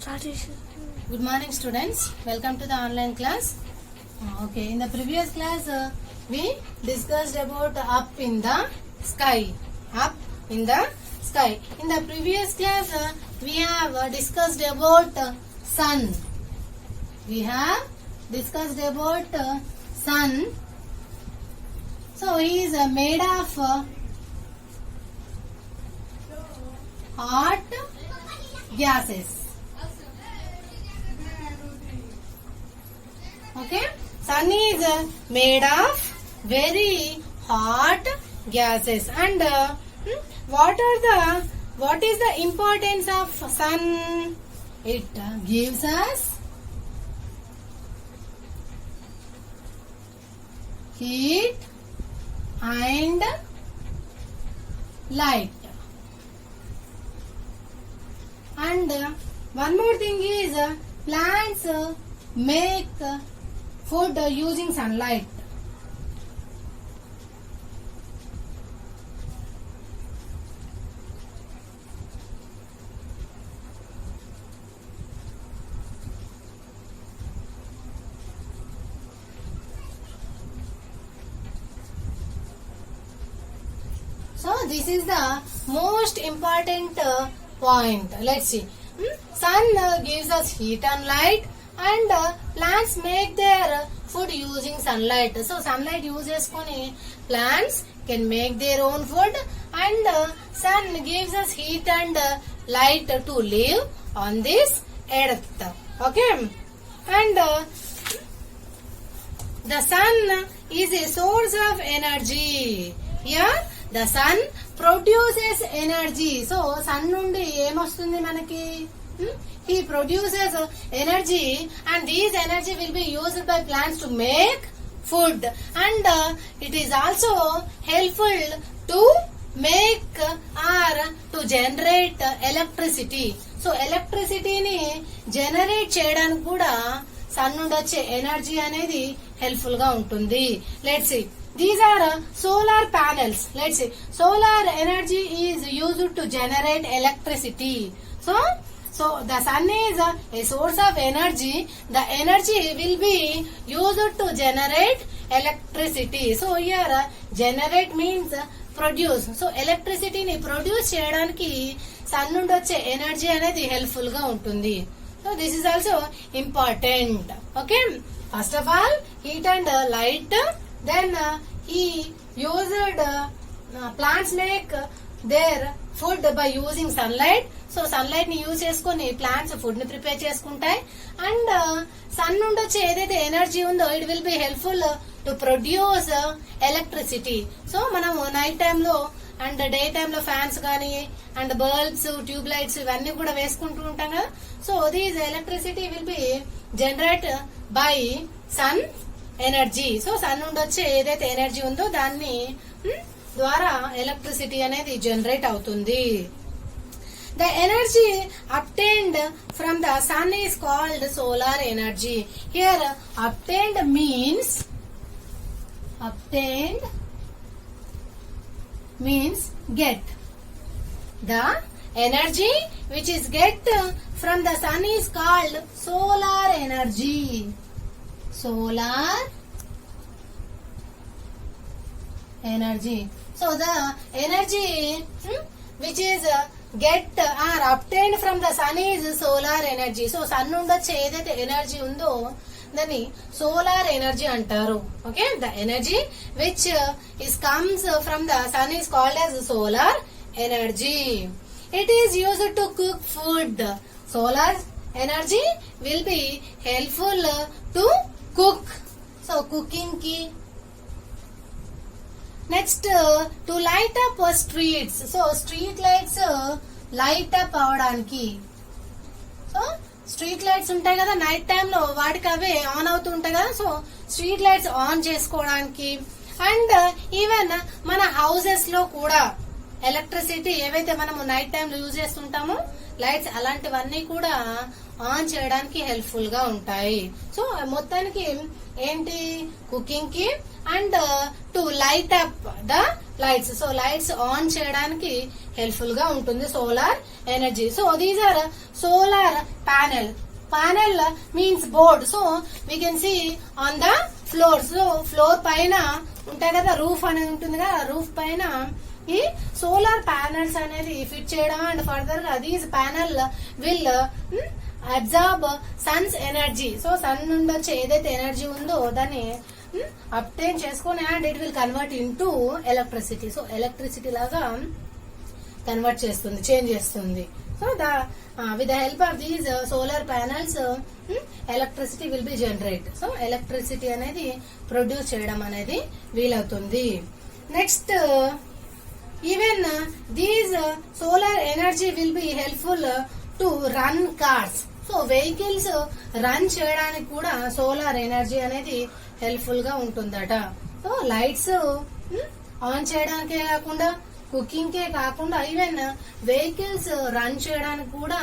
Good morning, students. Welcome to the online class. Okay, in the previous class, we discussed about up in the sky. Up in the sky. In the previous class, we have discussed about sun. We have discussed about sun. So, he is made of hot gases. Okay, sun is made of very hot gases. And what is the importance of sun? It gives us heat and light. And one more thing is plants make food using sunlight. So this is the most important point. Let's see. Sun gives us heat and light, and plants make their food using sunlight. So sunlight uses koni plants can make their own food, and sun gives us heat and light to live on this earth. Okay, and the sun is a source of energy. Here the sun produces energy. So sun nundi em vastundi manaki? He produces energy, and this energy will be used by plants to make food, and it is also helpful to make or to generate electricity. So electricity ni generate cheyadaniki kuda sun nundi vache energy anedi helpful ga untundi. Let's see. These are solar panels. Let's see. Solar energy is used to generate electricity. So the sun is a source of energy. The energy will be used to generate electricity. So here generate means produce. So electricity ni produce cheyadaniki sun nundi vache energy anedi helpful ga untundi. So this is also important. Okay. First of all, heat and light. Then he used plants make their food by using sunlight. So sunlight ni use cheskoni plants food ni prepare cheskuntayi, and sun nundi vache edaithe energy undo it will be helpful to produce electricity. So manamu night time lo and day time lo fans gaani and bulbs, tube lights ivanni kuda veskuntu untam kada. So this electricity will be generated by sun energy. So sun నుండి వచ్చే ఏదైతే energy ఉందో దాన్ని ద్వారా electricity అనేది generate అవుతుంది. The energy obtained from the sun is called solar energy. Here obtained means get. The energy which is get from the sun is called solar energy. Solar energy. So the energy which is get or obtained from the sun is solar energy. So sun నుండి వచ్చే ఏదైతే energy ఉందో దాన్ని solar energy అంటారు. Okay, the energy which is comes from the sun is called as solar energy. It is used to cook food. Solar energy will be helpful to cook. So cooking ki. Next, to light up streets. So street lights light up avvadaniki. So street lights ఉంటాయి కదా night time లో వాటికి అవే on అవుతూ ఉంటాయి కదా. So street lights on చేసుకోవడానికి, and even మన houses లో కూడా ఎలక్ట్రిసిటీ ఏవైతే మనము నైట్ టైమ్ లో యూజ్ చేస్తుంటామో లైట్స్ అలాంటివన్నీ కూడా ఆన్ చేయడానికి హెల్ప్ఫుల్ గా ఉంటాయి. సో మొత్తానికి ఏంటి, కుకింగ్ కి and to light up the lights. So lights on చేయడానికి హెల్ప్ఫుల్ గా ఉంటుంది solar energy. So these are solar panel. Panel means board. So we can see on the floor. So floor పైన ఉంటాయి కదా, roof అనేది ఉంటుంది కదా, రూఫ్ పైన ఈ సోలార్ ప్యానెల్స్ అనేది ఫిట్ చేయడం అండ్ ఫర్దర్ గా these panel will absorb sun's energy. So sun నుండి వచ్చే ఏదైతే ఎనర్జీ ఉందో దాన్ని అబ్టైన్ చేసుకొని and it will convert into electricity. So electricity లాగా కన్వర్ట్ చేస్తుంది, చేంజ్ చేస్తుంది. So with the help of these solar panels electricity will be generate. So electricity అనేది ప్రొడ్యూస్ చేయడం అనేది వీలవుతుంది. Next even these solar energy will be helpful to run cars. So vehicles run చేయడానికి కూడా solar energy అనేది helpful గా ఉంటుందట. So lights on చేయడానికే కాకుండా, కుకింగ్ కే కాకుండా, ఈవెన్ వెహికల్స్ రన్ చేయడానికి కూడా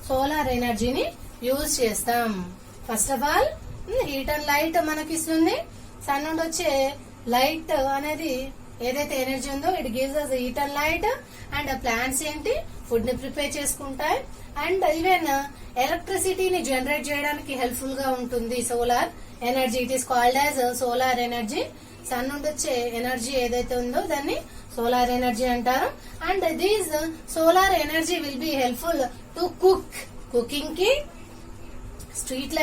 సోలార్ ఎనర్జీని యూజ్ చేస్తాం. First of all heat and light మనకిస్తుంది. సన్ నుండి వచ్చే లైట్ అనేది ఏదైతే ఎనర్జీ ఉందో it gives us heat and light. And plants ఏంటి, ఫుడ్ ని ప్రిపేర్ చేసుకుంటాయి. అండ్ ఈవెన్ ఎలక్ట్రిసిటీని జనరేట్ చేయడానికి హెల్ప్ఫుల్ గా ఉంటుంది solar energy. It is called as solar energy. Sun నుండి వచ్చే ఎనర్జీ ఏదైతే ఉందో దాన్ని సోలార్ ఎనర్జీ అంటారు. And these solar energy will be helpful to cook. Cooking కి, స్ట్రీట్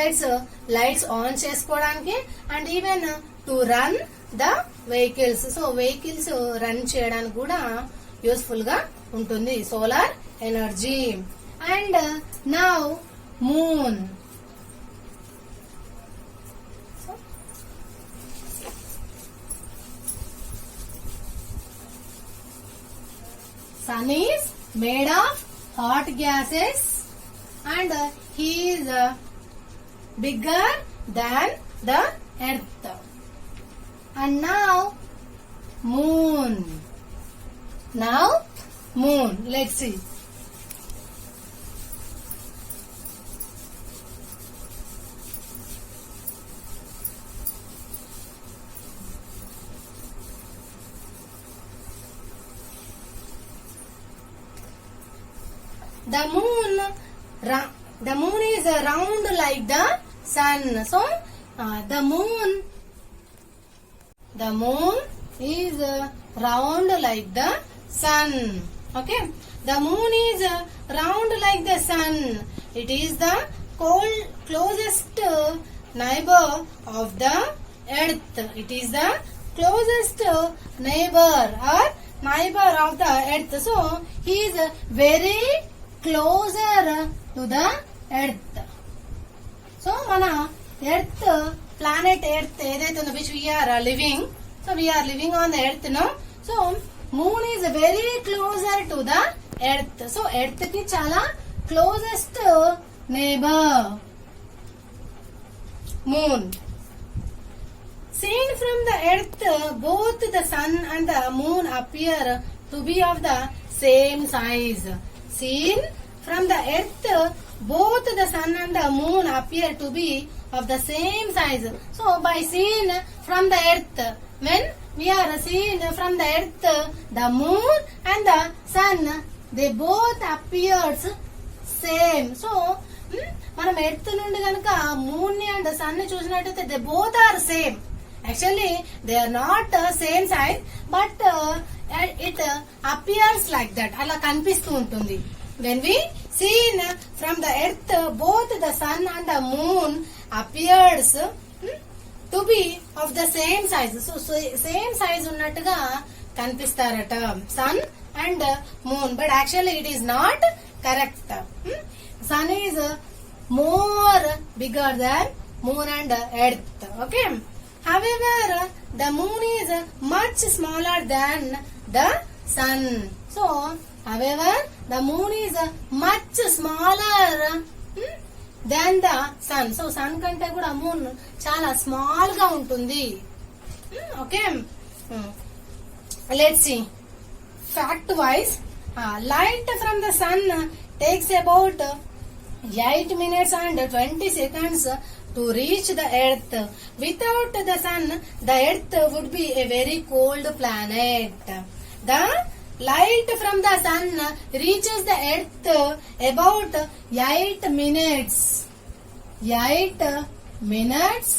లైట్స్ ఆన్ చేసుకోవడానికి and even to run the vehicles. So vehicles run చేయడానికి కూడా యూస్ఫుల్ గా ఉంటుంది solar energy. And now moon. Sun is made of hot gases and he is bigger than the earth. And now moon. Let's see. The moon is round like the sun. So the moon is round like the sun. Okay, the moon is round like the sun. It is the closest neighbor of the earth. It is the closest neighbor of the earth. So he is very closer to the earth. So మన earth, planet earth ఏదైతే ఉందో which we are living, so we are living on the earth no. So moon is very closer to the earth. So earth కి చాలా closest neighbour moon. Seen from the earth, both the sun and the moon appear to be of the same size. Seen from the earth, both the sun and the moon appear to be of the same size. So by seen from the earth, when we are seen from the earth, the moon and the sun, they both appears same. So మనం earth నుండి కనుక moon ని and sun ని చూసినట్టయితే they both are same. Actually, they are not same size, but it appears like that. అలా కనిపిస్తూ ఉంటుంది. When we see from the earth, both the sun and the moon appears to be of the same size. So same size ఉన్నట్టుగా కనిపిస్తారట sun and moon. But actually, it is not correct. Sun is more bigger than moon and earth. Okay. However, the moon is much smaller than the sun. So, however, the moon is much smaller than the sun. So, sun kante kuda moon chala small ga untundi. Okay. Let's see. Fact wise, light from the sun takes about 8 minutes and 20 seconds to reach the earth. Without the sun, the earth would be a very cold planet. The light from the sun reaches the earth about 8 minutes. 8 minutes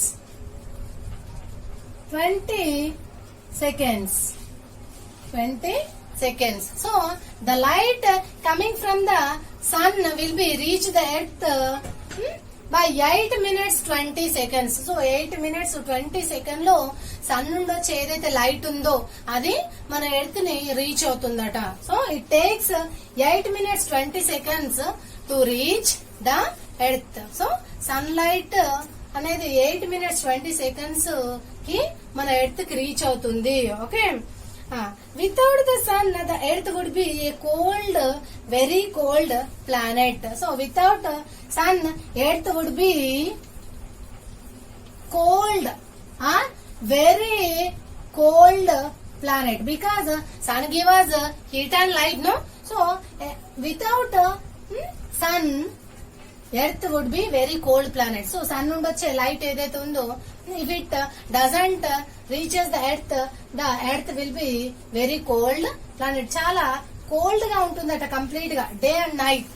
20 seconds. 20 seconds. So the light coming from the sun will be reach the earth by 8 minutes 20 seconds. So 8 minutes 20 second లో sun నుండి వచ్చే ఏదైతే light ఉందో అది మన earth ని reach అవుతుందట. So it takes 8 minutes 20 seconds to reach the earth. So sun light అనేది 8 minutes 20 seconds కి మన ఎర్త్ కి రీచ్ అవుతుంది. Okay, without the sun the earth would be a cold, very cold planet. So without sun earth would be cold, very cold planet, because sun give us heat and light, no? So without sun earth would be very cold planet. So sun నుండి వచ్చే light ఏదైతే ఉందో if it doesn't reaches the earth will be very cold planet. చాలా cold గా ఉంటుందట complete గా, day and night.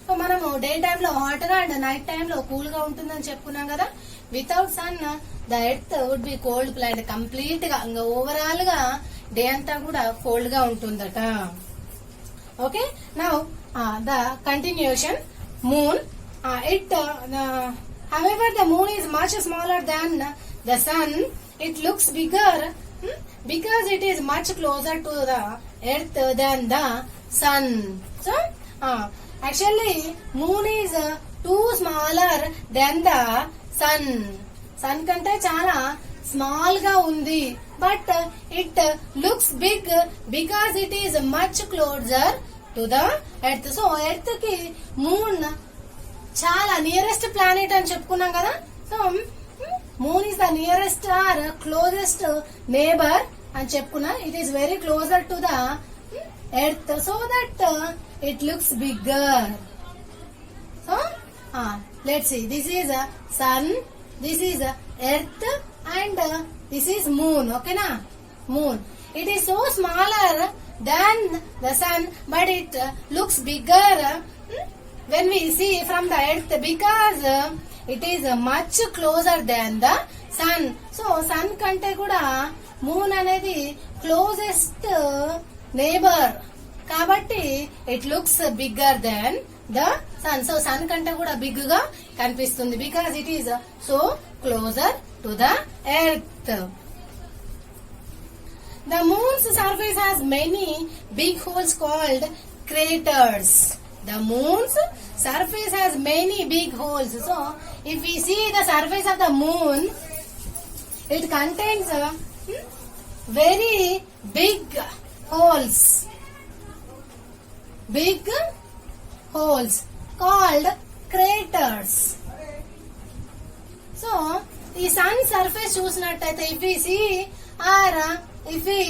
So మనము day time లో హాట్ గా అండ్ నైట్ టైమ్ లో కూల్ గా ఉంటుందని చెప్పుకున్నాం కదా. Without sun the earth would be cold planet complete గా, ఇంకా ఓవరాల్ గా డే అంతా కూడా కోల్డ్ గా ఉంటుందట. Okay, now the continuation. Moon. However, the moon is much smaller than the sun. It looks bigger because it is much closer to the earth than the sun. So, actually, moon is too smaller than the sun. Sun kante chala small ga undi, but it looks big because it is much closer to the earth. So, earth ki moon చాలా nearest planet అని చెప్పుకున్నాం కదా. So moon is the nearest or closest neighbour అని చెప్పుకున్నా. It is very closer to the earth, so that it looks bigger. So let's see, this is sun, this is earth and this is moon. ఓకేనా, moon. It is so smaller than the sun, but it looks bigger when we see from the earth because it is much closer than the sun. So sun kante kuda moon anedi closest neighbor kabatti it looks bigger than the sun. So sun kante kuda big ga kanipistundi because it is so closer to the earth. The moon's surface has many big holes called craters. The moon's surface has many big holes. So, if we see the surface of the moon, it contains very big holes. Big holes called craters. So, the sun surface చూసినట్టయితే if we see or if we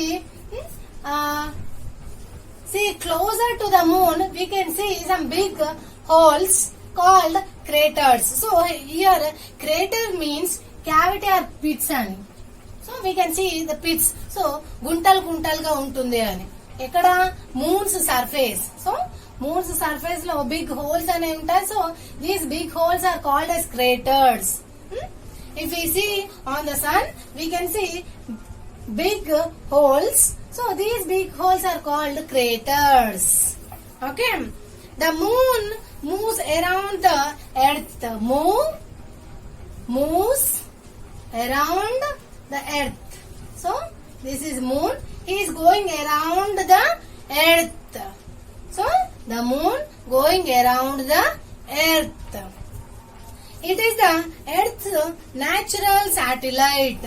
see closer to the moon, we can see some big holes called craters. So here crater means cavity or pits ani. So we can see the pits. So guntal ga untundi ani. Ekkada moon's surface. So moon's surface lo big holes ane untayi. So these big holes are called as craters. If we see on the sun, we can see big holes. So these big holes are called craters. Okay. The moon moves around the earth. Moves around the earth. So this is moon. He is going around the earth. So the moon going around the earth. It is the earth's natural satellite.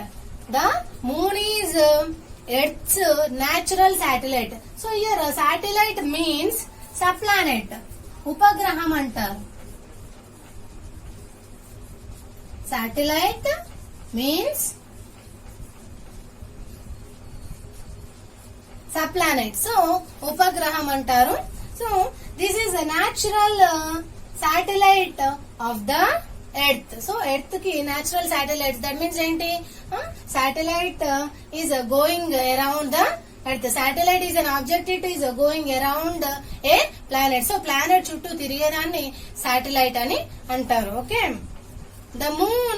The moon is Earth's natural satellite. So here satellite means subplanet. Upagraham antaru. Satellite means subplanet. So upagraham antaru. So this is a natural satellite of the earth. So earth ki natural satellites, that means enti satellite is going around the earth. Satellite is an object, it is going around a planet. So planet chuttu tirigedanni satellite ani antaru. Okay, the moon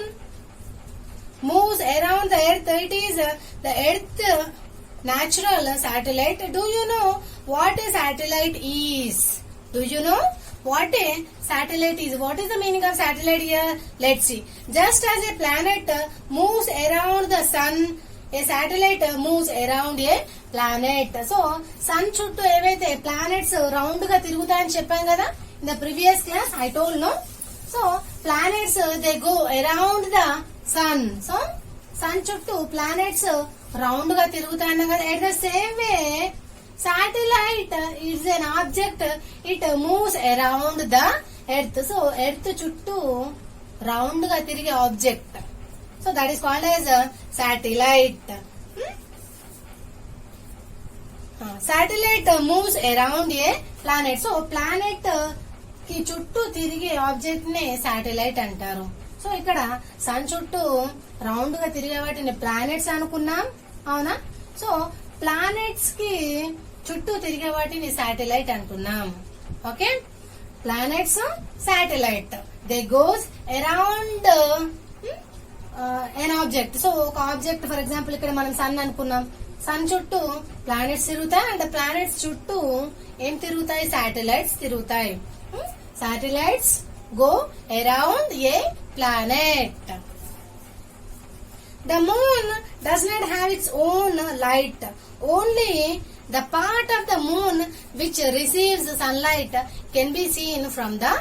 moves around the earth. It is the earth natural satellite. Do you know what a satellite is? Do you know what a satellite is? What is the meaning of satellite here? Let's see. Just as a planet moves around the sun, a satellite moves around a planet. So sun chuttu evaithe planets round ga tirugutayani cheppam kada in the previous class. I told no. So planets they go around the sun. So sun chuttu planets round ga tirugutayana kada. At the same way, satellite is an object, it moves around the earth. So earth chuttu round ga tirige object, so that is called as a satellite. Satellite moves around a planet. So planet ki chuttu tirige object ne satellite antaru. So ఇక్కడ sun చుట్టూ round గా తిరిగే వాటిని planets అనుకున్నాం, అవునా? So planets కి చుట్టూ తిరిగే వాటిని శాటిలైట్ అంటున్నాం. Okay, planets satellite, they goes around an object. So ఒక ఆబ్జెక్ట్, ఫర్ ఎగ్జాంపుల్ ఇక్కడ మనం సన్ అనుకున్నాం, సన్ చుట్టూ ప్లానెట్స్ తిరుగుతాయి అండ్ ప్లానెట్స్ చుట్టూ ఏం తిరుగుతాయి? శాటిలైట్స్ తిరుగుతాయి. Satellites go around a planet. The moon does not have its own light. Only the part of the moon which receives sunlight can be seen from the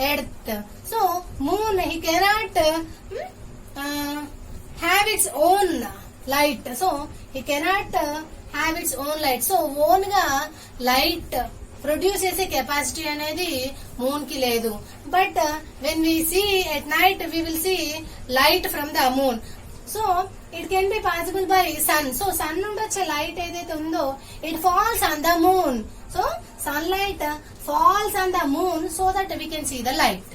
earth. So moon, he cannot have its own light. So he cannot have its own light. So own ga light produce చేసే capacity అనేది moon కి లేదు. But when we see at night we will see light from the moon. So it can be possible by sun. So sun నుండి వచ్చే light ఏదైతే ఉందో it falls on the moon. So sun light falls on the moon so that we can see the light.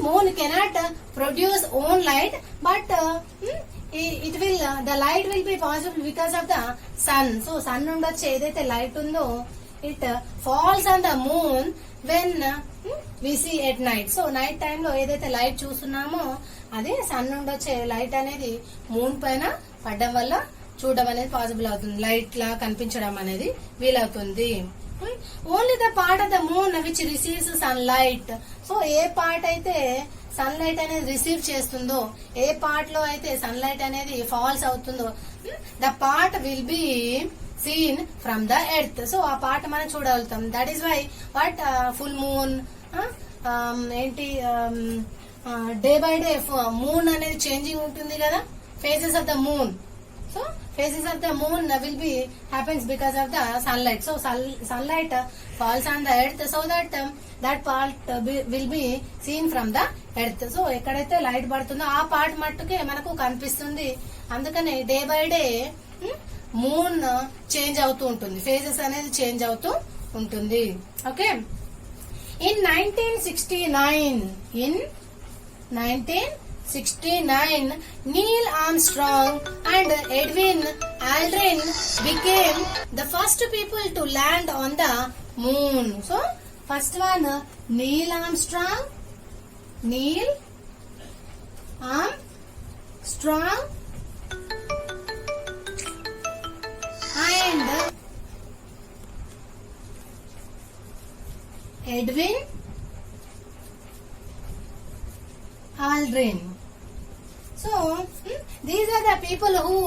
Moon cannot produce own light, but it will the light will be possible because of the sun. So sun నుండి వచ్చే ఏదైతే light ఉందో it falls on the moon when we see at night. So night time లో ఏదైతే light చూస్తున్నామో అది sun నుండి వచ్చే light అనేది మూన్ పైన పడడం వల్ల చూడడం అనేది పాసిబుల్ అవుతుంది, లైట్ లా కనిపించడం అనేది వీలవుతుంది. Only the part of the moon which receives sun light. So ఏ పార్ట్ అయితే సన్ లైట్ అనేది రిసీవ్ చేస్తుందో, ఏ పార్ట్ లో అయితే సన్ లైట్ అనేది ఫాల్స్ అవుతుందో, the part will be seen from the earth. So ఆ పార్ట్ మనం చూడగలుగుతాం. That is why what full moon ఏంటి డే బై డే మూన్ అనేది చేంజింగ్ ఉంటుంది కదా, phases of the moon. So phases of the moon will be happens because of the sunlight. So sunlight falls on the earth so that that part will be seen from the earth. So ఎక్కడైతే light పడుతుందో ఆ part మట్టుకే మనకు కనిపిస్తుంది. అందుకని day by day moon change అవుతూ ఉంటుంది, phases అనేది చేంజ్ అవుతూ ఉంటుంది. Okay, in 1969 Neil Armstrong and Edwin Aldrin became the first people to land on the moon. So first one, Neil Armstrong and Edwin Aldrin. So these are the people who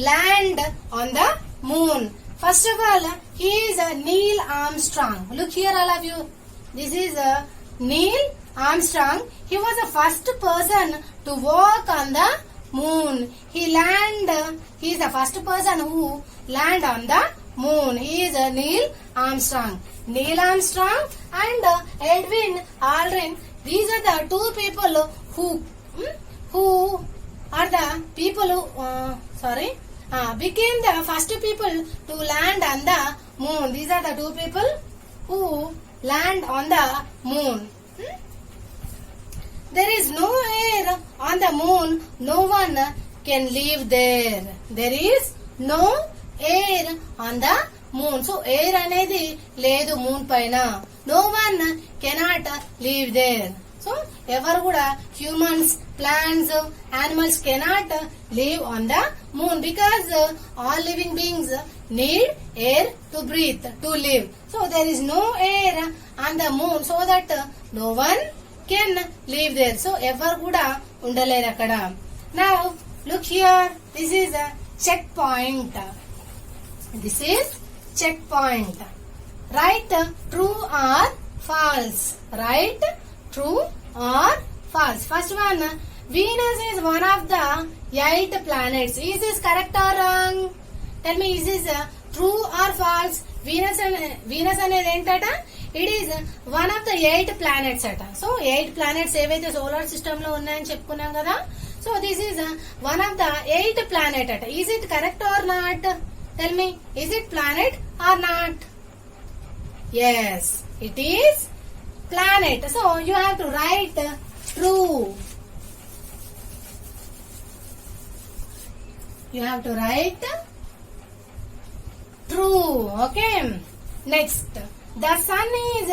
land on the moon. First of all, he is Neil Armstrong. Look here, all of you. This is Neil Armstrong. He was the first person to walk on the moon. He is the first person who land on the moon. He is Neil Armstrong. Neil Armstrong and Edwin Aldrin. These are the two people who are the people who became the first people to land on the moon. These are the two people who land on the moon. There is no air on the moon. No one can live there. There is no air on the moon. So air అనేది లేదు moon పైన. No one cannot live there. So ఎవరు కూడా humans, plants, animals cannot live on the moon because all living beings need air to breathe, to live. So there is no air on the moon, so that no one can live there. So ఎవరు కూడా ఉండలేరు అక్కడ. Now look here, this is a checkpoint. This is checkpoint. Write true or false. Write true or false. First one, Venus is one of the 8 planets. Is this correct or wrong? Tell me, is this true or false? Venus అనేది ఏంటట? It is one of the 8 planets అట. So 8 planets ఏవైతే solar system లో ఉన్నాయని చెప్పుకున్నాం కదా. So this is one of the 8 planet అట. Is it correct or not? Tell me, is it planet or not? Yes, it is planet. So you have to write true. You have to write true. Okay. Next, the sun is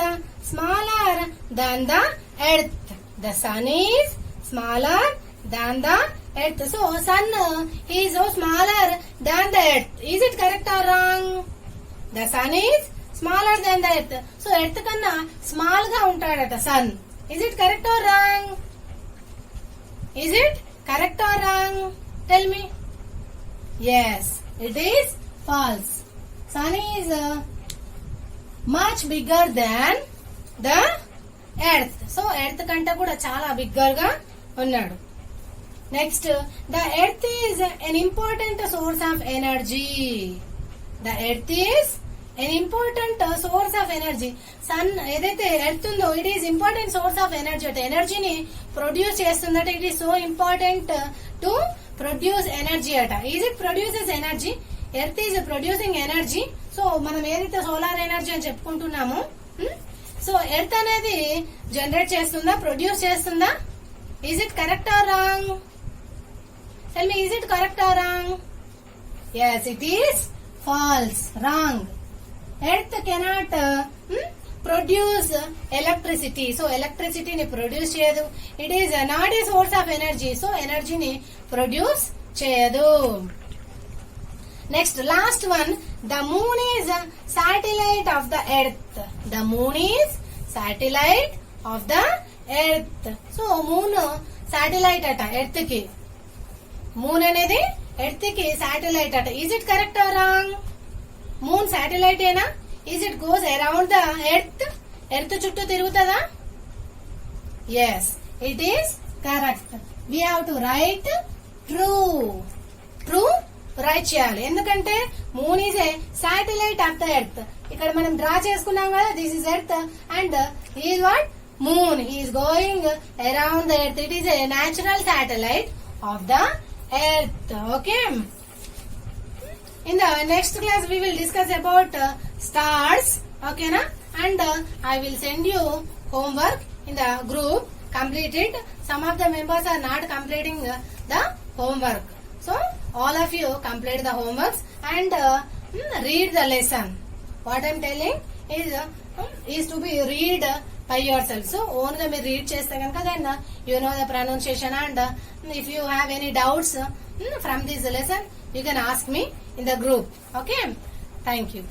smaller than the earth. The sun is smaller than the earth. So sun is so smaller than the earth. Is it correct or wrong? The sun is smaller than the earth. So earth కన్నా small గా ఉంటాడట sun. Is it correct or wrong? Is it correct or wrong? Tell me. Yes, it is false. Sun is much bigger than the earth. So earth కంటే కూడా చాలా bigger గా ఉన్నాడు. Next, the earth is an important source of energy. The earth is an important source of energy. Sun ఏదైతే earth ఉందో it is important source of energy అట. ఎనర్జీని produce చేస్తుందట. It is so important to produce energy అట. Is it produces energy? Earth is producing energy. So మనం ఏదైతే solar energy అని చెప్పుకుంటున్నామో, సో ఎర్త్ అనేది జనరేట్ చేస్తుందా, ప్రొడ్యూస్ చేస్తుందా? Is it correct or wrong? Tell me, is it correct or wrong? Yes, it is false, wrong. Earth cannot produce electricity. So electricity ni produce cheyadu. It is not a source of energy. So energy ni produce cheyadu. Next, last one. The moon is a satellite of the earth. The moon is satellite of the earth. So moon satellite ata earth ki. Moon అనేది earth కి satellite అట. Is it correct or wrong? Moon satellite ఏనా? Is it goes around the earth? Earth చుట్టూ తిరుగుతుందా? Yes, it is correct. We have to write true. True write చేయాలి. ఎందుకంటే moon is a satellite of the earth. ఇక్కడ మనం draw చేసుకున్నాం కదా, this is earth and is what? Moon. Is going around the earth. It is a natural satellite of the earth. Okay, in the next class we will discuss about stars. Okay na? And I will send you homework in the group. Complete it. Some of the members are not completing the homework, so all of you complete the homeworks and read the lesson. What I am telling is to be read by yourself. So own గా మీరు read చేస్తే కనుక then you know the pronunciation and if you have any doubts from this lesson, you can ask me in the group. Okay, thank you.